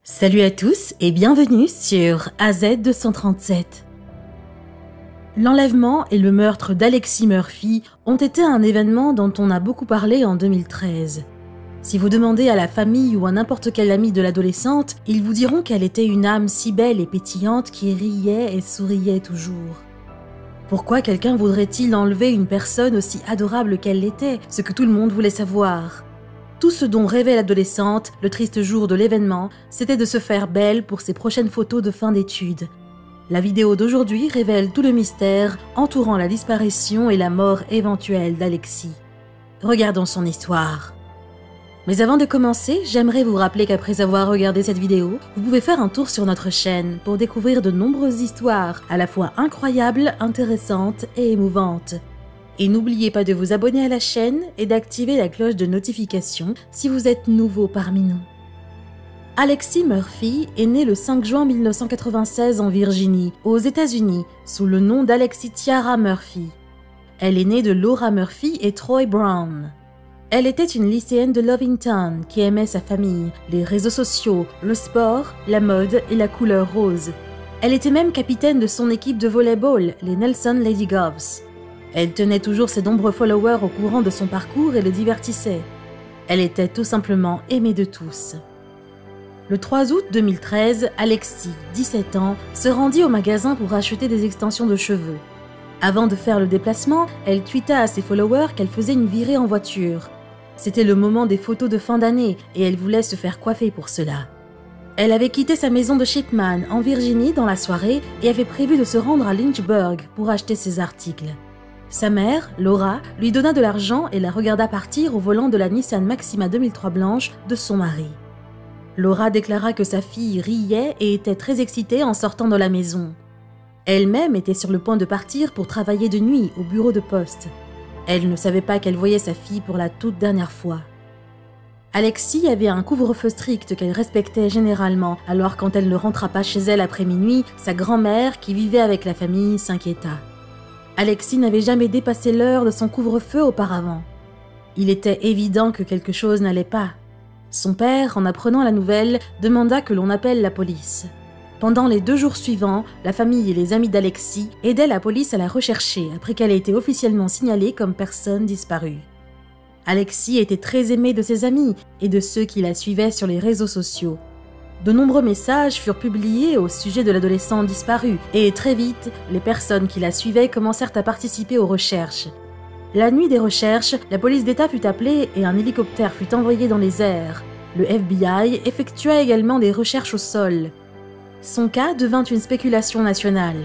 Salut à tous et bienvenue sur AZ237. L'enlèvement et le meurtre d'Alexis Murphy ont été un événement dont on a beaucoup parlé en 2013. Si vous demandez à la famille ou à n'importe quel ami de l'adolescente, ils vous diront qu'elle était une âme si belle et pétillante qui riait et souriait toujours. Pourquoi quelqu'un voudrait-il enlever une personne aussi adorable qu'elle l'était, ce que tout le monde voulait savoir ? Tout ce dont rêvait l'adolescente, le triste jour de l'événement, c'était de se faire belle pour ses prochaines photos de fin d'études. La vidéo d'aujourd'hui révèle tout le mystère entourant la disparition et la mort éventuelle d'Alexis. Regardons son histoire. Mais avant de commencer, j'aimerais vous rappeler qu'après avoir regardé cette vidéo, vous pouvez faire un tour sur notre chaîne pour découvrir de nombreuses histoires, à la fois incroyables, intéressantes et émouvantes. Et n'oubliez pas de vous abonner à la chaîne et d'activer la cloche de notification si vous êtes nouveau parmi nous. Alexis Murphy est né le 5 juin 1996 en Virginie, aux États-Unis, sous le nom d'Alexis Tiara Murphy. Elle est née de Laura Murphy et Troy Brown. Elle était une lycéenne de Lovington qui aimait sa famille, les réseaux sociaux, le sport, la mode et la couleur rose. Elle était même capitaine de son équipe de volleyball, les Nelson Lady Govs. Elle tenait toujours ses nombreux followers au courant de son parcours et le divertissait. Elle était tout simplement aimée de tous. Le 3 août 2013, Alexis, 17 ans, se rendit au magasin pour acheter des extensions de cheveux. Avant de faire le déplacement, elle tweeta à ses followers qu'elle faisait une virée en voiture. C'était le moment des photos de fin d'année et elle voulait se faire coiffer pour cela. Elle avait quitté sa maison de Shipman en Virginie dans la soirée et avait prévu de se rendre à Lynchburg pour acheter ses articles. Sa mère, Laura, lui donna de l'argent et la regarda partir au volant de la Nissan Maxima 2003 blanche de son mari. Laura déclara que sa fille riait et était très excitée en sortant de la maison. Elle-même était sur le point de partir pour travailler de nuit au bureau de poste. Elle ne savait pas qu'elle voyait sa fille pour la toute dernière fois. Alexis avait un couvre-feu strict qu'elle respectait généralement, alors quand elle ne rentra pas chez elle après minuit, sa grand-mère, qui vivait avec la famille, s'inquiéta. Alexis n'avait jamais dépassé l'heure de son couvre-feu auparavant. Il était évident que quelque chose n'allait pas. Son père, en apprenant la nouvelle, demanda que l'on appelle la police. Pendant les 2 jours suivants, la famille et les amis d'Alexis aidaient la police à la rechercher après qu'elle ait été officiellement signalée comme personne disparue. Alexis était très aimée de ses amis et de ceux qui la suivaient sur les réseaux sociaux. De nombreux messages furent publiés au sujet de l'adolescente disparue et très vite, les personnes qui la suivaient commencèrent à participer aux recherches. La nuit des recherches, la police d'État fut appelée et un hélicoptère fut envoyé dans les airs. Le FBI effectua également des recherches au sol. Son cas devint une spéculation nationale.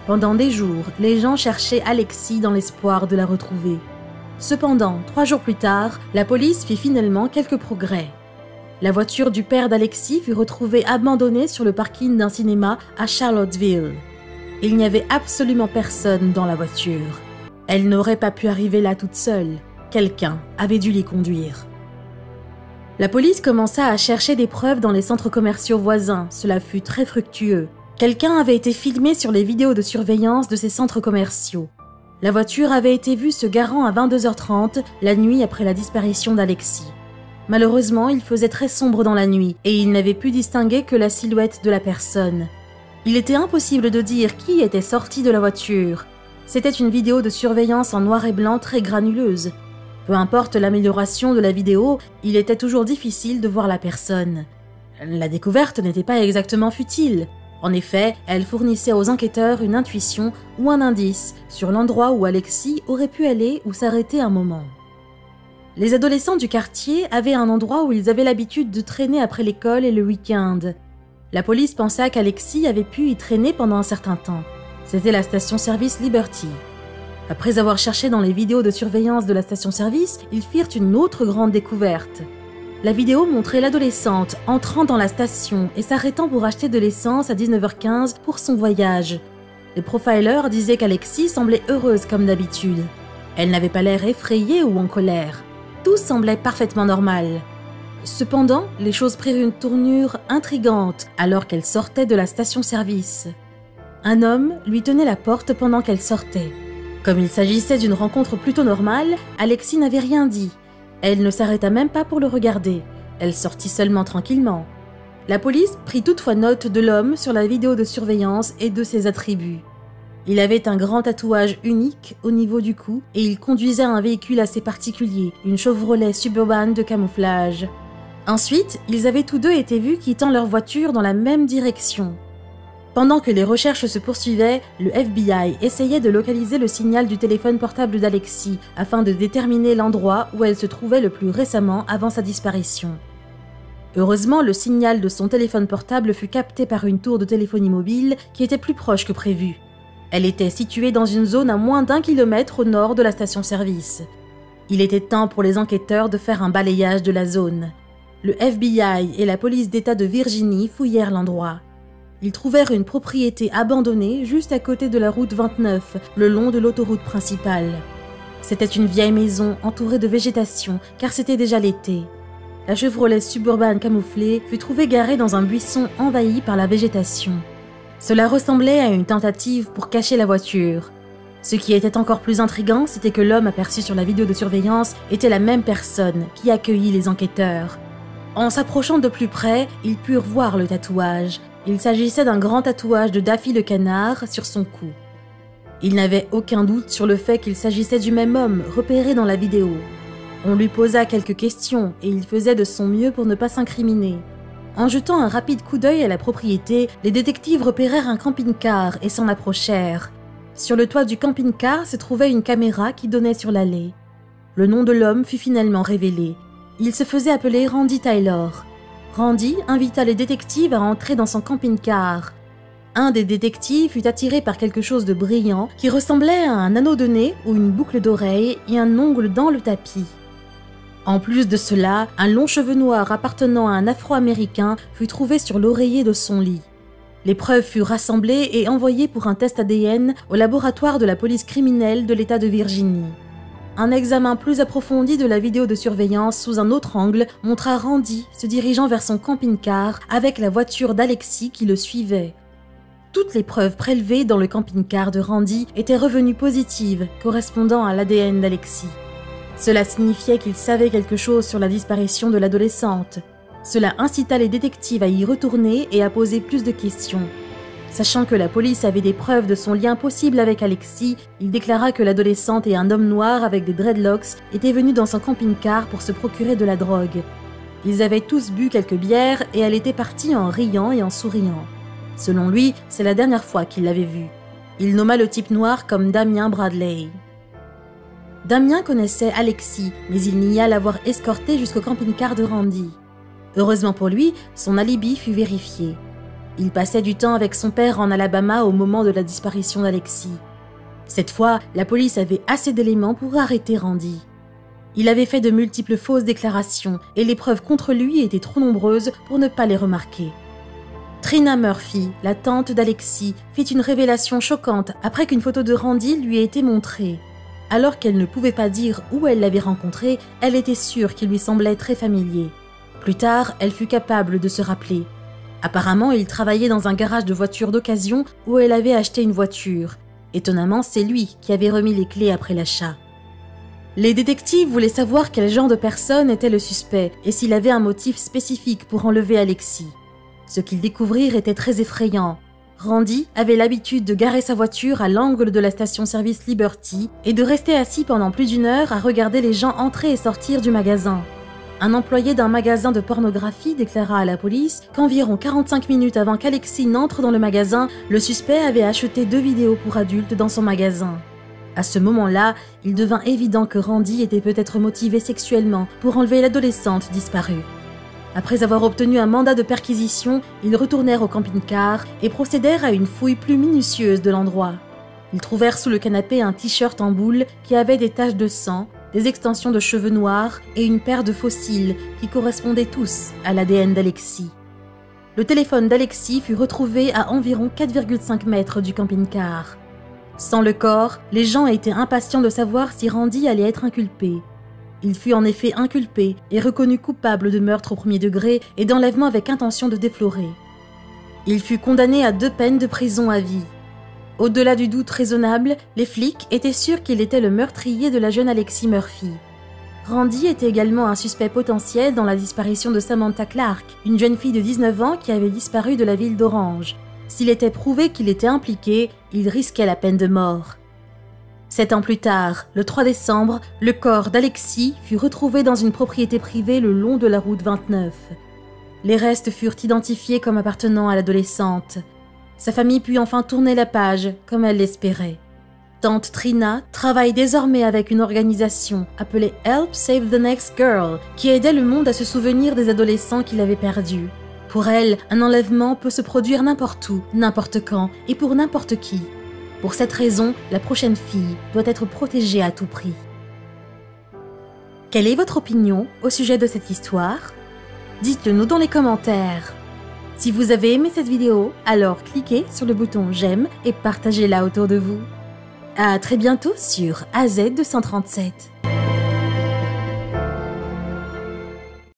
Pendant des jours, les gens cherchaient Alexis dans l'espoir de la retrouver. Cependant, 3 jours plus tard, la police fit finalement quelques progrès. La voiture du père d'Alexis fut retrouvée abandonnée sur le parking d'un cinéma à Charlottesville. Il n'y avait absolument personne dans la voiture. Elle n'aurait pas pu arriver là toute seule. Quelqu'un avait dû l'y conduire. La police commença à chercher des preuves dans les centres commerciaux voisins. Cela fut très fructueux. Quelqu'un avait été filmé sur les vidéos de surveillance de ces centres commerciaux. La voiture avait été vue se garant à 22h30 la nuit après la disparition d'Alexis. Malheureusement, il faisait très sombre dans la nuit et il n'avait pu distinguer que la silhouette de la personne. Il était impossible de dire qui était sorti de la voiture. C'était une vidéo de surveillance en noir et blanc très granuleuse. Peu importe l'amélioration de la vidéo, il était toujours difficile de voir la personne. La découverte n'était pas exactement futile. En effet, elle fournissait aux enquêteurs une intuition ou un indice sur l'endroit où Alexis aurait pu aller ou s'arrêter un moment. Les adolescents du quartier avaient un endroit où ils avaient l'habitude de traîner après l'école et le week-end. La police pensa qu'Alexis avait pu y traîner pendant un certain temps. C'était la station-service Liberty. Après avoir cherché dans les vidéos de surveillance de la station-service, ils firent une autre grande découverte. La vidéo montrait l'adolescente entrant dans la station et s'arrêtant pour acheter de l'essence à 19h15 pour son voyage. Les profilers disaient qu'Alexis semblait heureuse comme d'habitude. Elle n'avait pas l'air effrayée ou en colère. Tout semblait parfaitement normal. Cependant, les choses prirent une tournure intrigante alors qu'elle sortait de la station-service. Un homme lui tenait la porte pendant qu'elle sortait. Comme il s'agissait d'une rencontre plutôt normale, Alexis n'avait rien dit. Elle ne s'arrêta même pas pour le regarder. Elle sortit seulement tranquillement. La police prit toutefois note de l'homme sur la vidéo de surveillance et de ses attributs. Il avait un grand tatouage unique au niveau du cou et il conduisait un véhicule assez particulier, une Chevrolet Suburban de camouflage. Ensuite, ils avaient tous deux été vus quittant leur voiture dans la même direction. Pendant que les recherches se poursuivaient, le FBI essayait de localiser le signal du téléphone portable d'Alexis afin de déterminer l'endroit où elle se trouvait le plus récemment avant sa disparition. Heureusement, le signal de son téléphone portable fut capté par une tour de téléphonie mobile qui était plus proche que prévu. Elle était située dans une zone à moins d'1 kilomètre au nord de la station-service. Il était temps pour les enquêteurs de faire un balayage de la zone. Le FBI et la police d'État de Virginie fouillèrent l'endroit. Ils trouvèrent une propriété abandonnée juste à côté de la route 29, le long de l'autoroute principale. C'était une vieille maison entourée de végétation, car c'était déjà l'été. La Chevrolet Suburban camouflée fut trouvée garée dans un buisson envahi par la végétation. Cela ressemblait à une tentative pour cacher la voiture. Ce qui était encore plus intriguant, c'était que l'homme aperçu sur la vidéo de surveillance était la même personne qui accueillit les enquêteurs. En s'approchant de plus près, ils purent voir le tatouage. Il s'agissait d'un grand tatouage de Daffy le canard sur son cou. Ils n'avaient aucun doute sur le fait qu'il s'agissait du même homme repéré dans la vidéo. On lui posa quelques questions et il faisait de son mieux pour ne pas s'incriminer. En jetant un rapide coup d'œil à la propriété, les détectives repérèrent un camping-car et s'en approchèrent. Sur le toit du camping-car se trouvait une caméra qui donnait sur l'allée. Le nom de l'homme fut finalement révélé. Il se faisait appeler Randy Taylor. Randy invita les détectives à entrer dans son camping-car. Un des détectives fut attiré par quelque chose de brillant qui ressemblait à un anneau de nez ou une boucle d'oreille et un ongle dans le tapis. En plus de cela, un long cheveu noir appartenant à un Afro-Américain fut trouvé sur l'oreiller de son lit. Les preuves furent rassemblées et envoyées pour un test ADN au laboratoire de la police criminelle de l'État de Virginie. Un examen plus approfondi de la vidéo de surveillance sous un autre angle montra Randy se dirigeant vers son camping-car avec la voiture d'Alexis qui le suivait. Toutes les preuves prélevées dans le camping-car de Randy étaient revenues positives, correspondant à l'ADN d'Alexis. Cela signifiait qu'il savait quelque chose sur la disparition de l'adolescente. Cela incita les détectives à y retourner et à poser plus de questions. Sachant que la police avait des preuves de son lien possible avec Alexis, il déclara que l'adolescente et un homme noir avec des dreadlocks étaient venus dans son camping-car pour se procurer de la drogue. Ils avaient tous bu quelques bières et elle était partie en riant et en souriant. Selon lui, c'est la dernière fois qu'il l'avait vue. Il nomma le type noir comme Damien Bradley. Damien connaissait Alexis, mais il nia l'avoir escorté jusqu'au camping-car de Randy. Heureusement pour lui, son alibi fut vérifié. Il passait du temps avec son père en Alabama au moment de la disparition d'Alexis. Cette fois, la police avait assez d'éléments pour arrêter Randy. Il avait fait de multiples fausses déclarations et les preuves contre lui étaient trop nombreuses pour ne pas les remarquer. Trina Murphy, la tante d'Alexis, fit une révélation choquante après qu'une photo de Randy lui ait été montrée. Alors qu'elle ne pouvait pas dire où elle l'avait rencontré, elle était sûre qu'il lui semblait très familier. Plus tard, elle fut capable de se rappeler. Apparemment, il travaillait dans un garage de voitures d'occasion où elle avait acheté une voiture. Étonnamment, c'est lui qui avait remis les clés après l'achat. Les détectives voulaient savoir quel genre de personne était le suspect et s'il avait un motif spécifique pour enlever Alexis. Ce qu'ils découvrirent était très effrayant. Randy avait l'habitude de garer sa voiture à l'angle de la station-service Liberty et de rester assis pendant plus d'1 heure à regarder les gens entrer et sortir du magasin. Un employé d'un magasin de pornographie déclara à la police qu'environ 45 minutes avant qu'Alexis n'entre dans le magasin, le suspect avait acheté 2 vidéos pour adultes dans son magasin. À ce moment-là, il devint évident que Randy était peut-être motivé sexuellement pour enlever l'adolescente disparue. Après avoir obtenu un mandat de perquisition, ils retournèrent au camping-car et procédèrent à une fouille plus minutieuse de l'endroit. Ils trouvèrent sous le canapé un t-shirt en boule qui avait des taches de sang, des extensions de cheveux noirs et une paire de fossiles qui correspondaient tous à l'ADN d'Alexis. Le téléphone d'Alexis fut retrouvé à environ 4,5 mètres du camping-car. Sans le corps, les gens étaient impatients de savoir si Randy allait être inculpé. Il fut en effet inculpé et reconnu coupable de meurtre au 1er degré et d'enlèvement avec intention de déflorer. Il fut condamné à 2 peines de prison à vie. Au-delà du doute raisonnable, les flics étaient sûrs qu'il était le meurtrier de la jeune Alexis Murphy. Randy était également un suspect potentiel dans la disparition de Samantha Clark, une jeune fille de 19 ans qui avait disparu de la ville d'Orange. S'il était prouvé qu'il était impliqué, il risquait la peine de mort. 7 ans plus tard, le 3 décembre, le corps d'Alexis fut retrouvé dans une propriété privée le long de la route 29. Les restes furent identifiés comme appartenant à l'adolescente. Sa famille put enfin tourner la page, comme elle l'espérait. Tante Trina travaille désormais avec une organisation appelée Help Save the Next Girl, qui aidait le monde à se souvenir des adolescents qu'il avait perdus. Pour elle, un enlèvement peut se produire n'importe où, n'importe quand et pour n'importe qui. Pour cette raison, la prochaine fille doit être protégée à tout prix. Quelle est votre opinion au sujet de cette histoire? Dites-le nous dans les commentaires. Si vous avez aimé cette vidéo, alors cliquez sur le bouton j'aime et partagez-la autour de vous. À très bientôt sur AZ237.